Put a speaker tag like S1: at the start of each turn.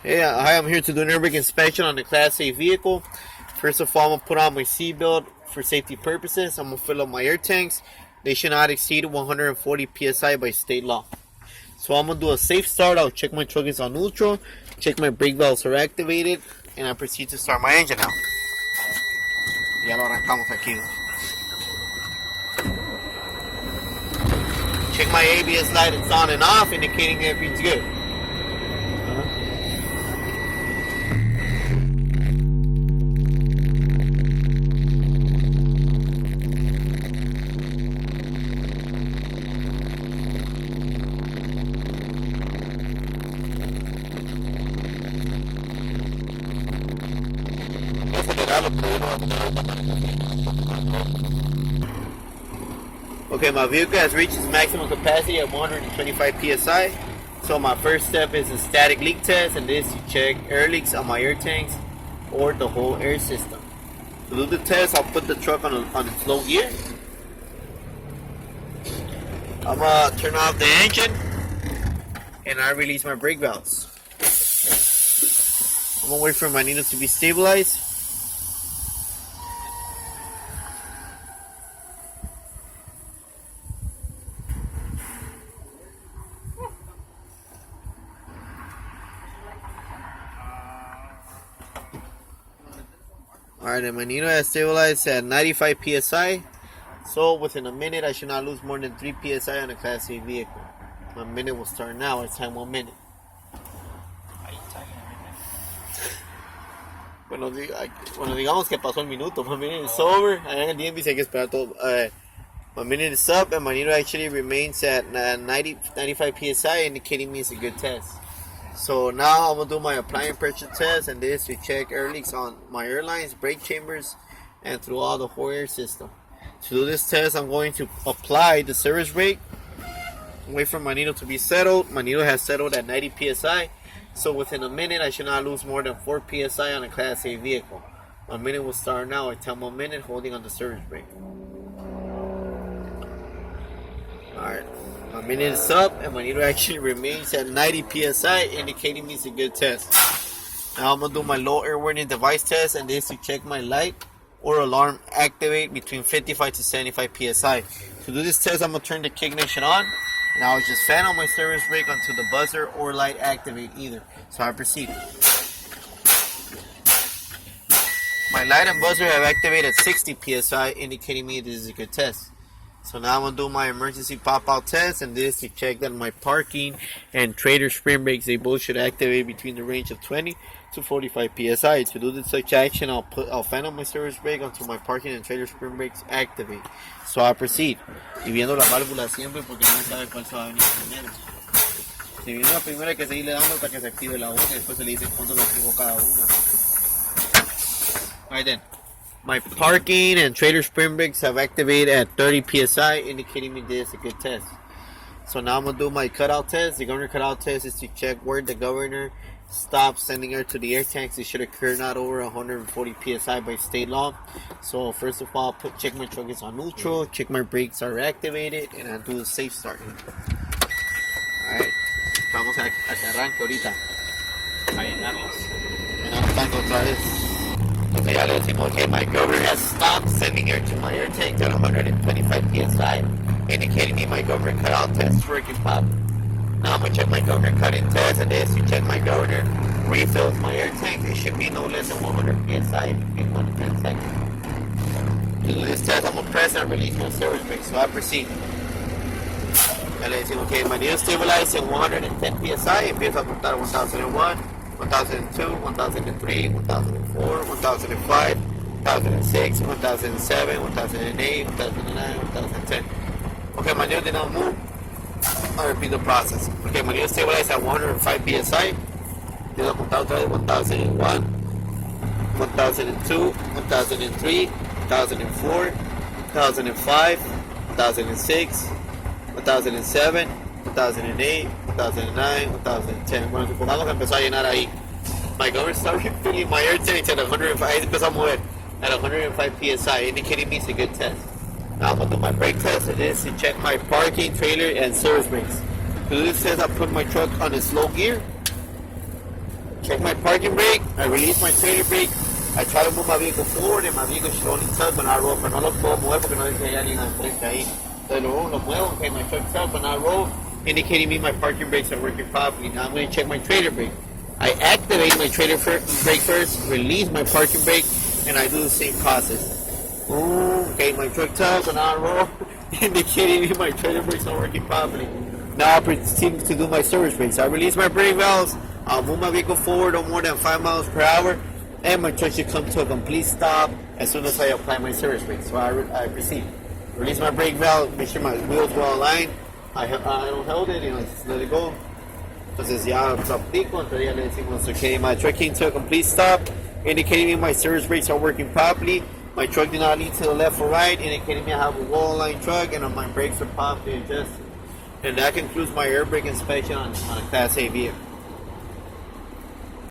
S1: Hey, hi, I'm here to do an air brake inspection on the Class A vehicle. First of all, I'm going to put on my seatbelt for safety purposes. I'm going to fill up my air tanks. They should not exceed 140 psi by state law. So I'm going to do a safe start. I'll check my truck is on neutral, check my brake valves are activated, and I proceed to start my engine now. Ya lo arrancamos aquí. Check my ABS light, it's on and off, indicating everything's good. Okay, my vehicle has reached its maximum capacity at 125 psi. So my first step is a static leak test, and this to check air leaks on my air tanks or the whole air system. To do the test, I'll put the truck on its low gear. I'm gonna turn off the engine, and I release my brake valves. I'm gonna wait for my needle to be stabilized. Alright, and my needle has stabilized at 95 psi. So within a minute, I should not lose more than 3 psi on a Class A vehicle. My minute will start now. It's time 1 minute. Bueno, digamos que pasó el minuto. My minute is over. I en el DMV hay que esperar todo. My minute is up, and my needle actually remains at 95 psi, indicating me it's a good test. So now I'm going to do my applying pressure test, and this to check air leaks on my airlines, brake chambers, and throughout the whole air system. To do this test, I'm going to apply the service brake. Wait for my needle to be settled. My needle has settled at 90 psi. So within a minute, I should not lose more than 4 psi on a Class A vehicle. My minute will start now. I tell 1 minute holding on the service brake. Alright. My minute is up, and my needle actually remains at 90 psi, indicating me it's a good test. Now I'm going to do my low air warning device test, and this to check my light or alarm activate between 55 to 75 psi. To do this test, I'm going to turn the kick ignition on, and I'll just fan on my service brake until the buzzer or light activate either. So I proceed. My light and buzzer have activated at 60 psi, indicating me this is a good test. So now I'm going to do my emergency pop-out test, and this to check that my parking and trailer spring brakes, they both should activate between the range of 20 to 45 psi. To do this such action, I'll fan on my service brake until my parking and trailer spring brakes activate. So I proceed. Y viendo la válvula siempre porque no sabe cuál se va a venir primero. Si viene la primera, hay que seguirle dando hasta que se active la otra, y después se le dice cuándo se activó cada una. Alright then. My parking and trailer spring brakes have activated at 30 psi, indicating me this is a good test. So now I'm going to do my cutout test. The governor cutout test is to check where the governor stops sending air to the air tanks. It should occur not over 140 psi by state law. So first of all, check my truck is on neutral, check my brakes are activated, and I'll do a safe start. Alright, vamos a que arranque ahorita. A llenarlos. Llenamos tanto otra vez. Okay, ya le decimos que my governor has stopped sending air to my air tank at 125 psi, indicating me my governor cutout test is working pop. Now I'm going to check my governor cut-in test, and this to check my governor refills my air tank. It should be no less than 100 psi in 1 to 10 seconds. To do this test, I'm going to press and release my service brake, so I proceed. Ya le decimos que my needle stabilized at 110 psi, empieza a contar 1001, 1002, 1003, 1004, 1005, 1006, 1007, 1008, 2009, 2010. Okay, my needle did not move. I'll repeat the process. Okay, my needle stabilized at 105 psi. Empiezo a contar otra vez 1001, 1002, 1003, 1004, 2005, 2006, 2007, 2008, 2009, 2010. Bueno, supongamos que empezó a llenar ahí. My governor started filling my air tanks at 105. Ahí empezó a mover at 105 psi, indicating me it's a good test. Now I'm going to do my brake test. It is to check my parking, trailer, and service brakes. To do this test, I put my truck on its low gear. check my parking brake, I release my trailer brake, I try to move my vehicle forward, and my vehicle should only tug when I roll, pero no lo puedo mover porque no dice hay alguien al frente ahí. Entonces lo muevo, okay, my truck tugs when I roll, indicating me my parking brakes are working properly. Now I'm going to check my trailer brake. I activate my trailer brake first, release my parking brake, and I do the same process. Okay, my truck tugs when I roll, indicating me my trailer brakes are working properly. Now I proceed to do my service brakes. I release my brake valves, I'll move my vehicle forward no more than 5 miles per hour, and my truck should come to a complete stop as soon as I apply my service brakes. So I proceed. Release my brake valve, make sure my wheels are aligned. I don't hold it, just let it go. Entonces ya aplico, entonces ya le decimos, okay, my truck came to a complete stop, indicating me my service brakes are working properly. My truck did not lean to the left or right, indicating me I have a wall-aligned truck, and my brakes are properly adjusted. And that concludes my air brake inspection on a Class A vehicle.